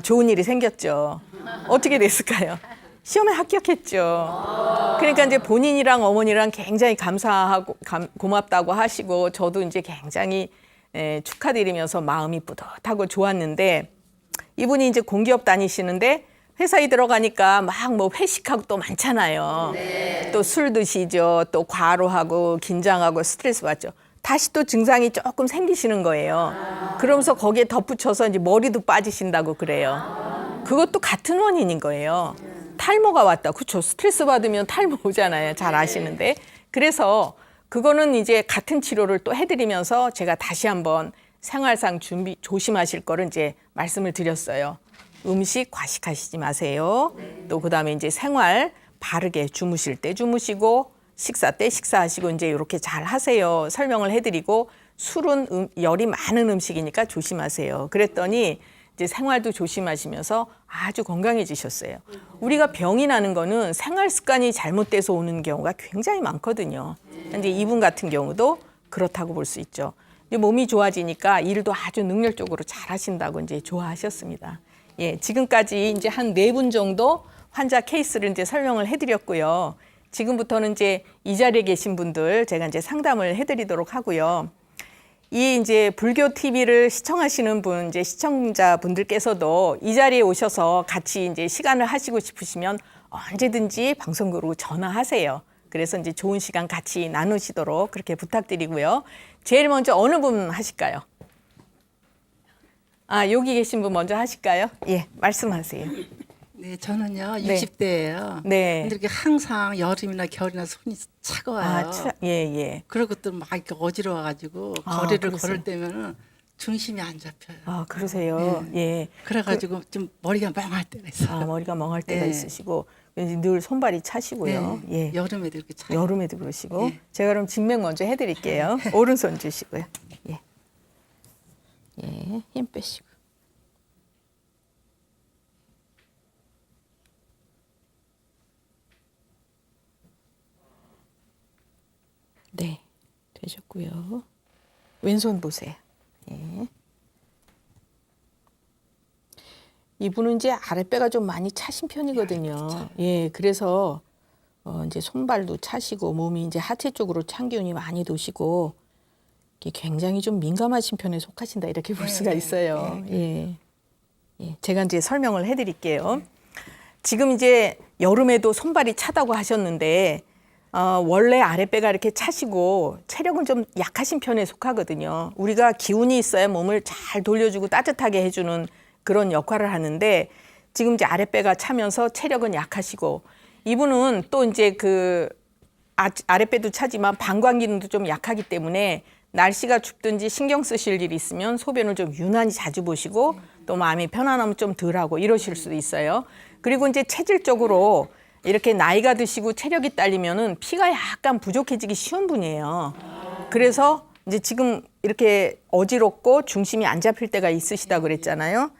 좋은 일이 생겼죠. 어떻게 됐을까요? 시험에 합격했죠. 그러니까 이제 본인이랑 어머니랑 굉장히 감사하고 고맙다고 하시고 저도 이제 굉장히 축하드리면서 마음이 뿌듯하고 좋았는데 이분이 이제 공기업 다니시는데 회사에 들어가니까 막 뭐 회식하고 또 많잖아요. 또 술 드시죠. 또 과로하고 긴장하고 스트레스 받죠. 다시 또 증상이 조금 생기시는 거예요. 그러면서 거기에 덧붙여서 이제 머리도 빠지신다고 그래요. 그것도 같은 원인인 거예요. 탈모가 왔다. 그렇죠. 스트레스 받으면 탈모 오잖아요. 잘 아시는데. 그래서 그거는 이제 같은 치료를 또 해드리면서 제가 다시 한번 생활상 조심하실 거를 이제 말씀을 드렸어요. 음식 과식하시지 마세요. 또 그다음에 이제 생활 바르게 주무실 때 주무시고 식사 때 식사하시고 이제 이렇게 잘 하세요. 설명을 해드리고 술은 열이 많은 음식이니까 조심하세요. 그랬더니 이제 생활도 조심하시면서 아주 건강해지셨어요. 우리가 병이 나는 거는 생활 습관이 잘못돼서 오는 경우가 굉장히 많거든요. 이제 이분 같은 경우도 그렇다고 볼 수 있죠. 몸이 좋아지니까 일도 아주 능률적으로 잘 하신다고 이제 좋아하셨습니다. 예, 지금까지 이제 한 4분 정도 환자 케이스를 이제 설명을 해드렸고요. 지금부터는 이제 이 자리에 계신 분들 제가 이제 상담을 해드리도록 하고요. 이 이제 불교 TV를 시청하시는 분, 이제 시청자분들께서도 이 자리에 오셔서 같이 이제 시간을 하시고 싶으시면 언제든지 방송국으로 전화하세요. 그래서 이제 좋은 시간 같이 나누시도록 그렇게 부탁드리고요. 제일 먼저 어느 분 하실까요? 아, 여기 계신 분 먼저 하실까요? 예, 말씀하세요. 네, 저는요 네. 60대예요. 네. 근데 이렇게 항상 여름이나 겨울이나 손이 차가워요. 아, 예, 예. 그리고 또 막 이렇게 어지러워가지고 아, 거리를 그러세요? 걸을 때면은 중심이 안 잡혀요. 아, 그러세요. 예. 그래가지고 좀 머리가 멍할 때가 있어요. 아, 머리가 멍할 때가 네. 있으시고 왠지 늘 손발이 차시고요. 네, 예. 여름에도 이렇게 차요. 여름에도 그러시고 네. 제가 그럼 진맥 먼저 해드릴게요. 오른손 주시고요. 예. 예, 힘 빼시고. 네, 되셨고요. 왼손 보세요. 예. 이분은 이제 아랫배가 좀 많이 차신 편이거든요. 예, 그래서 이제 손발도 차시고 몸이 이제 하체 쪽으로 찬 기운이 많이 도시고 이게 굉장히 좀 민감하신 편에 속하신다 이렇게 볼 수가 있어요. 예. 예, 제가 이제 설명을 해드릴게요. 지금 이제 여름에도 손발이 차다고 하셨는데 원래 아랫배가 이렇게 차시고 체력은 좀 약하신 편에 속하거든요. 우리가 기운이 있어야 몸을 잘 돌려주고 따뜻하게 해주는 그런 역할을 하는데 지금 이제 아랫배가 차면서 체력은 약하시고 이분은 또 이제 그 아랫배도 차지만 방광 기능도 좀 약하기 때문에 날씨가 춥든지 신경 쓰실 일이 있으면 소변을 좀 유난히 자주 보시고 또 마음이 편안하면 좀 덜하고 이러실 수도 있어요. 그리고 이제 체질적으로 이렇게 나이가 드시고 체력이 딸리면은 피가 약간 부족해지기 쉬운 분이에요. 그래서 이제 지금 이렇게 어지럽고 중심이 안 잡힐 때가 있으시다 그랬잖아요.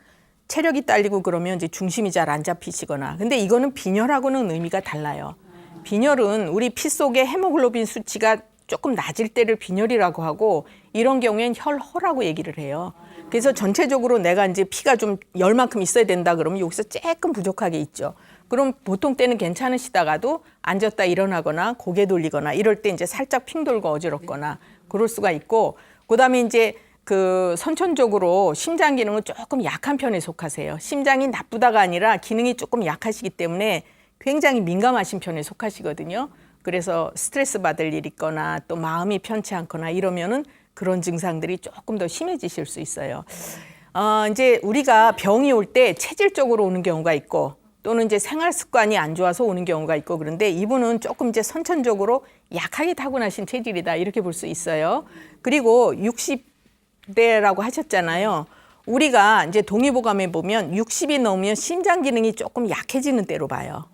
체력이 딸리고 그러면 이제 중심이 잘 안 잡히시거나. 근데 이거는 빈혈하고는 의미가 달라요. 빈혈은 우리 피 속의 헤모글로빈 수치가 조금 낮을 때를 빈혈이라고 하고 이런 경우엔 혈허라고 얘기를 해요. 그래서 전체적으로 내가 이제 피가 좀 열만큼 있어야 된다 그러면 여기서 조금 부족하게 있죠. 그럼 보통 때는 괜찮으시다가도 앉았다 일어나거나 고개 돌리거나 이럴 때 이제 살짝 핑 돌고 어지럽거나 그럴 수가 있고 그다음에 이제 그 선천적으로 심장 기능은 조금 약한 편에 속하세요. 심장이 나쁘다가 아니라 기능이 조금 약하시기 때문에 굉장히 민감하신 편에 속하시거든요. 그래서 스트레스 받을 일 있거나 또 마음이 편치 않거나 이러면은 그런 증상들이 조금 더 심해지실 수 있어요. 이제 우리가 병이 올 때 체질적으로 오는 경우가 있고 또는 이제 생활 습관이 안 좋아서 오는 경우가 있고 그런데 이분은 조금 이제 선천적으로 약하게 타고나신 체질이다 이렇게 볼 수 있어요. 그리고 60대라고 하셨잖아요. 우리가 이제 동의보감에 보면 60이 넘으면 심장 기능이 조금 약해지는 때로 봐요.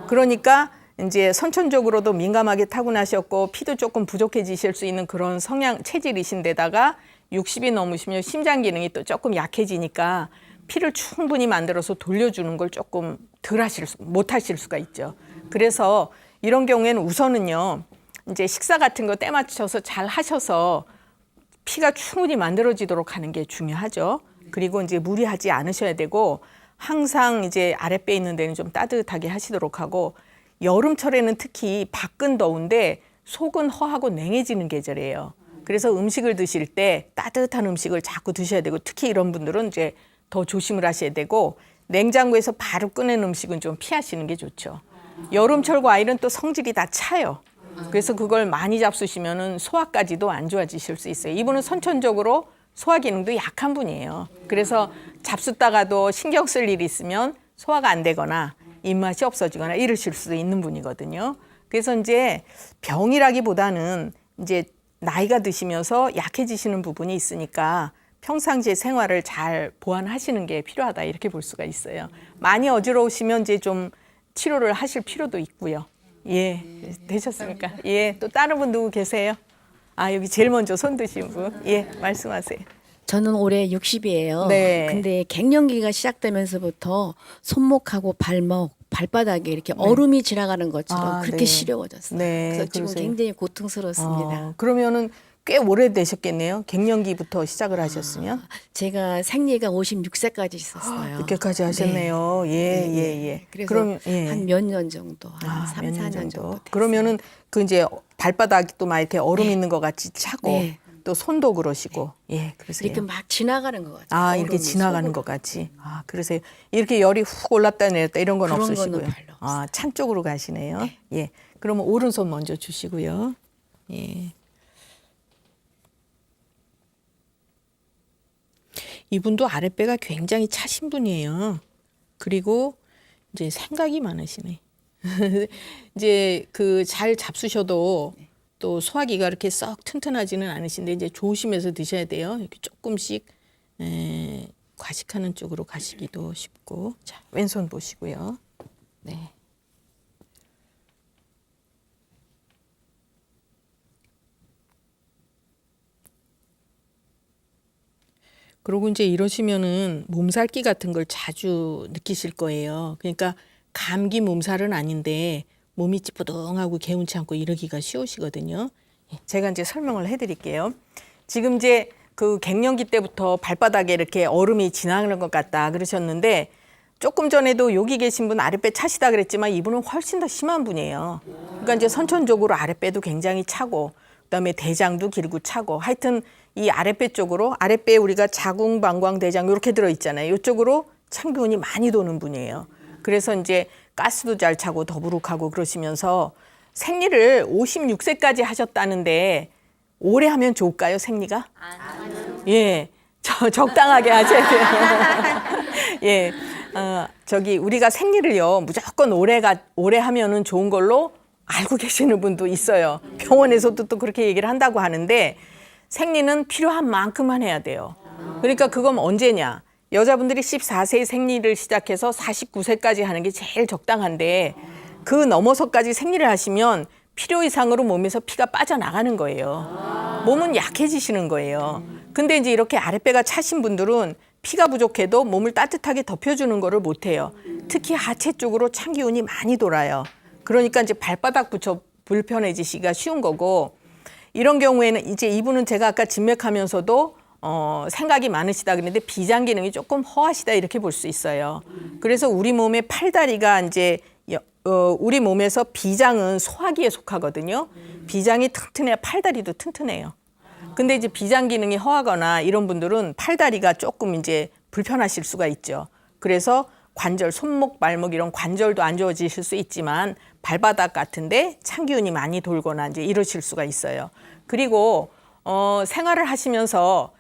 그러니까 이제 선천적으로도 민감하게 타고나셨고 피도 조금 부족해지실 수 있는 그런 성향 체질이신데다가 60이 넘으시면 심장 기능이 또 조금 약해지니까 피를 충분히 만들어서 돌려주는 걸 조금 못 하실 수가 있죠. 그래서 이런 경우에는 우선은요, 이제 식사 같은 거 때 맞춰서 잘 하셔서 피가 충분히 만들어지도록 하는 게 중요하죠. 그리고 이제 무리하지 않으셔야 되고 항상 이제 아랫배 있는 데는 좀 따뜻하게 하시도록 하고 여름철에는 특히 밖은 더운데 속은 허하고 냉해지는 계절이에요. 그래서 음식을 드실 때 따뜻한 음식을 자꾸 드셔야 되고 특히 이런 분들은 이제 더 조심을 하셔야 되고 냉장고에서 바로 꺼낸 음식은 좀 피하시는 게 좋죠. 여름철 과일은 또 성질이 다 차요. 그래서 그걸 많이 잡수시면은 소화까지도 안 좋아지실 수 있어요. 이분은 선천적으로 소화 기능도 약한 분이에요. 그래서 잡숫다가도 신경 쓸 일이 있으면 소화가 안 되거나 입맛이 없어지거나 이러실 수도 있는 분이거든요. 그래서 이제 병이라기보다는 이제 나이가 드시면서 약해지시는 부분이 있으니까 평상시에 생활을 잘 보완하시는 게 필요하다 이렇게 볼 수가 있어요. 많이 어지러우시면 이제 좀 치료를 하실 필요도 있고요. 예, 되셨습니까? 예, 또 다른 분 누구 계세요? 아, 여기 제일 먼저 손 드신 분. 예, 말씀하세요. 저는 올해 60이에요. 네. 근데 갱년기가 시작되면서부터 손목하고 발목, 발바닥에 이렇게 얼음이 지나가는 것처럼 아, 그렇게 네. 시려워졌어요. 네, 그래서 지금 그러세요. 굉장히 고통스럽습니다. 그러면은 꽤 오래되셨겠네요. 갱년기부터 시작을 하셨으면. 제가 생리가 56세까지 있었어요. 늦게까지 하셨네요. 예, 네, 예, 예. 그래서 그럼 예. 한 몇 년 정도, 한 삼, 몇 사 년 년 정도 됐어요. 그러면은 그 이제 발바닥이 또 막 이렇게 얼음 있는 것 같이 차고 네. 또 손도 그러시고. 예, 그러세요. 이렇게 막 지나가는 것 같아요. 아, 이렇게 얼음이 지나가는 속으로. 것 같이. 아, 그러세요. 이렇게 열이 훅 올랐다 내렸다 이런 건 그런 거는 없으시고요. 별로 아, 찬 쪽으로 가시네요. 예. 그러면 오른손 먼저 주시고요. 예. 이분도 아랫배가 굉장히 차신 분이에요. 그리고 이제 생각이 많으시네. 이제 그 잘 잡수셔도 또 소화기가 이렇게 썩 튼튼하지는 않으신데 이제 조심해서 드셔야 돼요. 이렇게 조금씩 과식하는 쪽으로 가시기도 쉽고. 자, 왼손 보시고요. 네. 그리고 이제 이러시면은 몸살기 같은 걸 자주 느끼실 거예요. 그러니까 감기 몸살은 아닌데 몸이 찌뿌둥하고 개운치 않고 이러기가 쉬우시거든요. 제가 이제 설명을 해드릴게요. 지금 이제 그 갱년기 때부터 발바닥에 이렇게 얼음이 지나가는 것 같다 그러셨는데 조금 전에도 여기 계신 분 아랫배 차시다 그랬지만 이분은 훨씬 더 심한 분이에요. 그러니까 이제 선천적으로 아랫배도 굉장히 차고 그다음에 대장도 길고 차고 하여튼 이 아랫배 쪽으로 아랫배에 우리가 자궁, 방광, 대장 이렇게 들어있잖아요. 이쪽으로 참기운이 많이 도는 분이에요. 그래서 이제 가스도 잘 차고 더부룩하고 그러시면서 생리를 56세까지 하셨다는데 오래 하면 좋을까요, 생리가? 예, 적당하게 하셔야 돼요. 예, 저기 우리가 생리를요 무조건 오래 하면은 좋은 걸로 알고 계시는 분도 있어요. 병원에서도 또 그렇게 얘기를 한다고 하는데 생리는 필요한 만큼만 해야 돼요. 그러니까 그건 언제냐? 여자분들이 14세에 생리를 시작해서 49세까지 하는 게 제일 적당한데 그 넘어서까지 생리를 하시면 필요 이상으로 몸에서 피가 빠져나가는 거예요. 몸은 약해지시는 거예요. 근데 이제 이렇게 아랫배가 차신 분들은 피가 부족해도 몸을 따뜻하게 덮여주는 거를 못해요. 특히 하체 쪽으로 찬기운이 많이 돌아요. 그러니까 이제 발바닥부터 불편해지시기가 쉬운 거고 이런 경우에는 이제 이분은 제가 아까 진맥하면서도 생각이 많으시다 그랬는데 비장 기능이 조금 허하시다 이렇게 볼 수 있어요. 그래서 우리 몸의 팔다리가 이제 우리 몸에서 비장은 소화기에 속하거든요. 비장이 튼튼해야 팔다리도 튼튼해요. 근데 이제 비장 기능이 허하거나 이런 분들은 팔다리가 조금 이제 불편하실 수가 있죠. 그래서 관절, 손목, 발목 이런 관절도 안 좋아지실 수 있지만 발바닥 같은데 찬기운이 많이 돌거나 이제 이러실 수가 있어요. 그리고 생활을 하시면서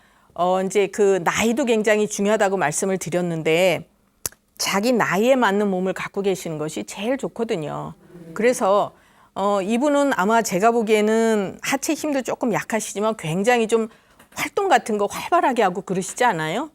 이제 그 나이도 굉장히 중요하다고 말씀을 드렸는데 자기 나이에 맞는 몸을 갖고 계시는 것이 제일 좋거든요. 그래서 이분은 아마 제가 보기에는 하체 힘도 조금 약하시지만 굉장히 좀 활동 같은 거 활발하게 하고 그러시지 않아요?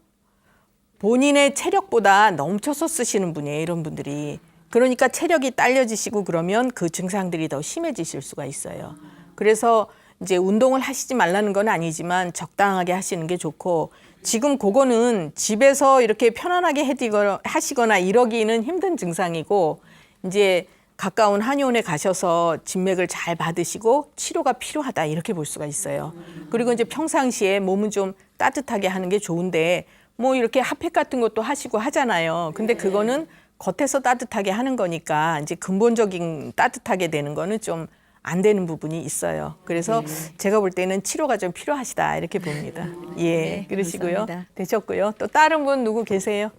본인의 체력보다 넘쳐서 쓰시는 분이에요, 이런 분들이. 그러니까 체력이 딸려지시고 그러면 그 증상들이 더 심해지실 수가 있어요. 그래서 이제 운동을 하시지 말라는 건 아니지만 적당하게 하시는 게 좋고 지금 그거는 집에서 이렇게 편안하게 하시거나 이러기는 힘든 증상이고 이제 가까운 한의원에 가셔서 진맥을 잘 받으시고 치료가 필요하다 이렇게 볼 수가 있어요. 그리고 이제 평상시에 몸은 좀 따뜻하게 하는 게 좋은데 뭐 이렇게 핫팩 같은 것도 하시고 하잖아요. 근데 그거는 겉에서 따뜻하게 하는 거니까 이제 근본적인 따뜻하게 되는 거는 좀 안 되는 부분이 있어요. 그래서 제가 볼 때는 치료가 좀 필요하시다 이렇게 봅니다. 예, 네, 그러시고요. 감사합니다. 되셨고요. 또 다른 분 누구 계세요?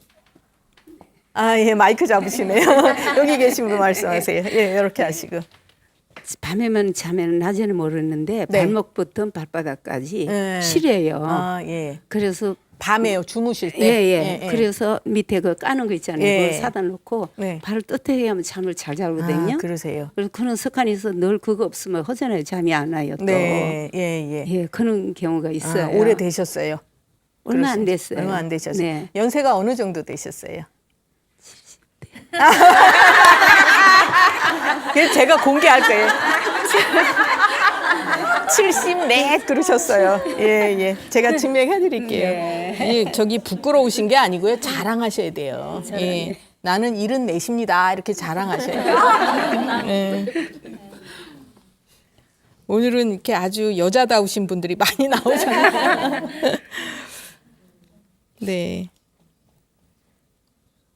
아, 예, 마이크 잡으시네요. 여기 계신 분 말씀하세요. 예, 이렇게 하시고. 밤에만 자면 낮에는 모르는데 네. 발목부터 발바닥까지 네. 시려요. 아, 예. 그래서 밤에요, 주무실 때. 예. 그래서 밑에 그 까는 거 있잖아요. 예. 그거 사다 놓고 네. 발을 뜨뜻하게 하면 잠을 잘 자거든요. 아, 그러세요. 그래서 그런 습관이 있어 늘 그거 없으면 허전해요. 잠이 안 와요. 또. 네, 예. 예, 그런 경우가 있어요. 아, 오래되셨어요? 얼마 안 그러신 지? 됐어요. 얼마 안 되셨어요? 네. 연세가 어느 정도 되셨어요? 그래서 제가 공개할 거예요. 74 그러셨어요. 예. 제가 증명해 드릴게요. 저기 부끄러우신 게 아니고요. 자랑하셔야 돼요. 예. 나는 74입니다. 이렇게 자랑하셔야 돼요. 예. 오늘은 이렇게 아주 여자다우신 분들이 많이 나오잖아요. 네.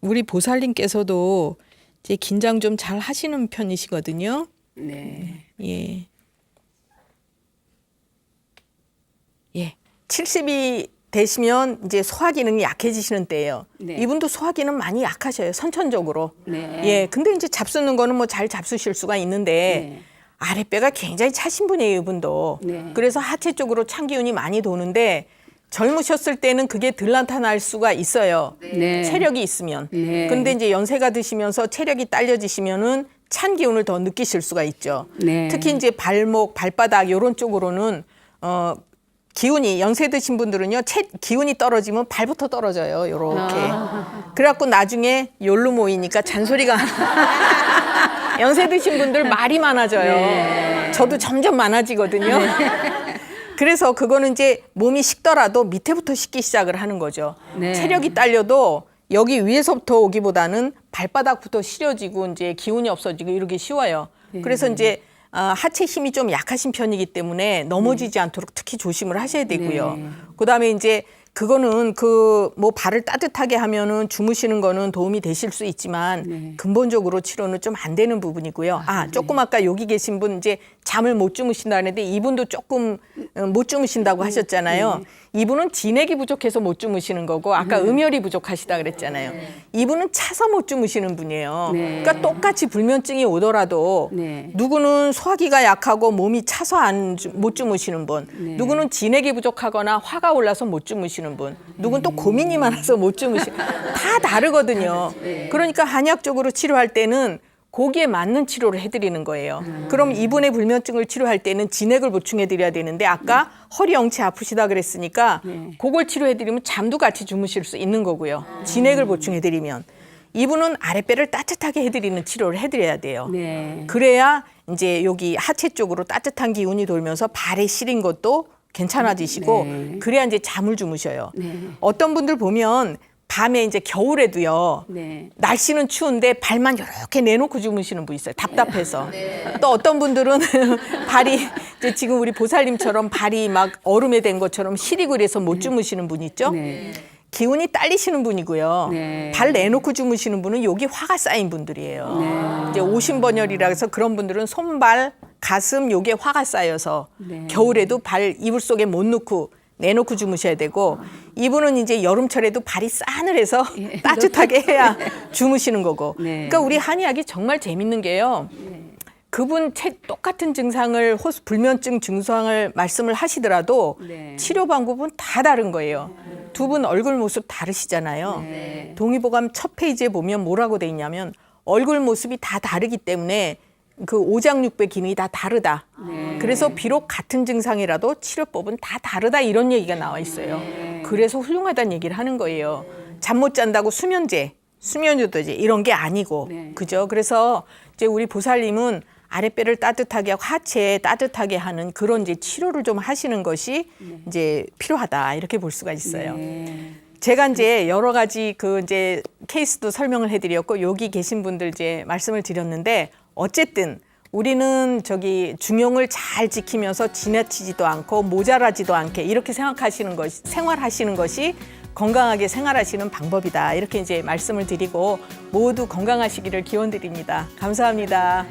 우리 보살님께서도 이제 긴장 좀 잘 하시는 편이시거든요. 네. 예. 70이 되시면 이제 소화 기능이 약해지시는 때예요. 네. 이분도 소화 기능 많이 약하셔요. 선천적으로. 네. 예. 근데 이제 잡수는 거는 뭐 잘 잡수실 수가 있는데 네. 아랫배가 굉장히 차신 분이에요, 이분도. 네. 그래서 하체 쪽으로 찬 기운이 많이 도는데 젊으셨을 때는 그게 덜 나타날 수가 있어요. 네. 체력이 있으면. 네. 근데 이제 연세가 드시면서 체력이 딸려지시면은 찬 기운을 더 느끼실 수가 있죠. 네. 특히 이제 발목, 발바닥 이런 쪽으로는 기운이 연세 드신 분들은요 기운이 떨어지면 발부터 떨어져요. 요렇게. 그래갖고 나중에 열로 모이니까 잔소리가 연세 드신 분들 말이 많아져요. 저도 점점 많아지거든요. 그래서 그거는 이제 몸이 식더라도 밑에부터 식기 시작을 하는 거죠. 네. 체력이 딸려도 여기 위에서부터 오기보다는 발바닥부터 시려지고 이제 기운이 없어지고 이러기 쉬워요. 그래서 이제 하체 힘이 좀 약하신 편이기 때문에 넘어지지 않도록 특히 조심을 하셔야 되고요. 네. 그다음에 이제 그거는 뭐 발을 따뜻하게 하면은 주무시는 거는 도움이 되실 수 있지만 네. 근본적으로 치료는 좀 안 되는 부분이고요. 조금 아까 여기 계신 분 이제 잠을 못 주무신다는데 이분도 조금 못 주무신다고 하셨잖아요. 이분은 진액이 부족해서 못 주무시는 거고 아까 음혈이 부족하시다 그랬잖아요. 이분은 차서 못 주무시는 분이에요. 네. 그러니까 똑같이 불면증이 오더라도 네. 누구는 소화기가 약하고 몸이 차서 못 주무시는 분, 네. 누구는 진액이 부족하거나 화가 올라서 못 주무시는 분, 누구는 또 고민이 많아서 못 주무시는 다 다르거든요. 그러니까 한의학적으로 치료할 때는 거기에 맞는 치료를 해드리는 거예요. 그럼 이분의 불면증을 치료할 때는 진액을 보충해드려야 되는데 아까 허리 엉치 아프시다 그랬으니까 그걸 치료해드리면 잠도 같이 주무실 수 있는 거고요. 진액을 보충해드리면. 이분은 아랫배를 따뜻하게 해드리는 치료를 해드려야 돼요. 네. 그래야 이제 여기 하체 쪽으로 따뜻한 기운이 돌면서 발에 시린 것도 괜찮아지시고 네. 그래야 이제 잠을 주무셔요. 네. 어떤 분들 보면 밤에 이제 겨울에도요. 네. 날씨는 추운데 발만 이렇게 내놓고 주무시는 분 있어요. 답답해서. 또 어떤 분들은 발이 이제 지금 우리 보살님처럼 발이 막 얼음에 된 것처럼 시리고 이래서 못 주무시는 분 있죠. 네. 기운이 딸리시는 분이고요. 네. 발 내놓고 주무시는 분은 여기 화가 쌓인 분들이에요. 이제 오신번열이라 해서 그런 분들은 손발, 가슴 여기에 화가 쌓여서 네. 겨울에도 발 이불 속에 못 넣고 내놓고 주무셔야 되고 이분은 이제 여름철에도 발이 싸늘해서 따뜻하게 해야 주무시는 거고. 네. 그러니까 우리 한의학이 정말 재밌는 게요. 그분 똑같은 증상을 불면증 증상을 말씀을 하시더라도 네. 치료 방법은 다 다른 거예요. 두 분 얼굴 모습 다르시잖아요. 네. 동의보감 첫 페이지에 보면 뭐라고 돼 있냐면 얼굴 모습이 다 다르기 때문에 그 오장육부 기능이 다 다르다. 그래서 비록 같은 증상이라도 치료법은 다 다르다 이런 얘기가 나와 있어요. 그래서 훌륭하다는 얘기를 하는 거예요. 잠 못 잔다고 수면요도제 이런 게 아니고 네. 그죠? 그래서 이제 우리 보살님은 아랫배를 따뜻하게 하고 하체 따뜻하게 하는 그런 이제 치료를 좀 하시는 것이 이제 필요하다 이렇게 볼 수가 있어요. 네. 제가 이제 여러 가지 그 이제 케이스도 설명을 해드렸고 여기 계신 분들 이제 말씀을 드렸는데 어쨌든 우리는 저기 중용을 잘 지키면서 지나치지도 않고 모자라지도 않게 이렇게 생활하시는 것이 건강하게 생활하시는 방법이다 이렇게 이제 말씀을 드리고 모두 건강하시기를 기원드립니다. 감사합니다.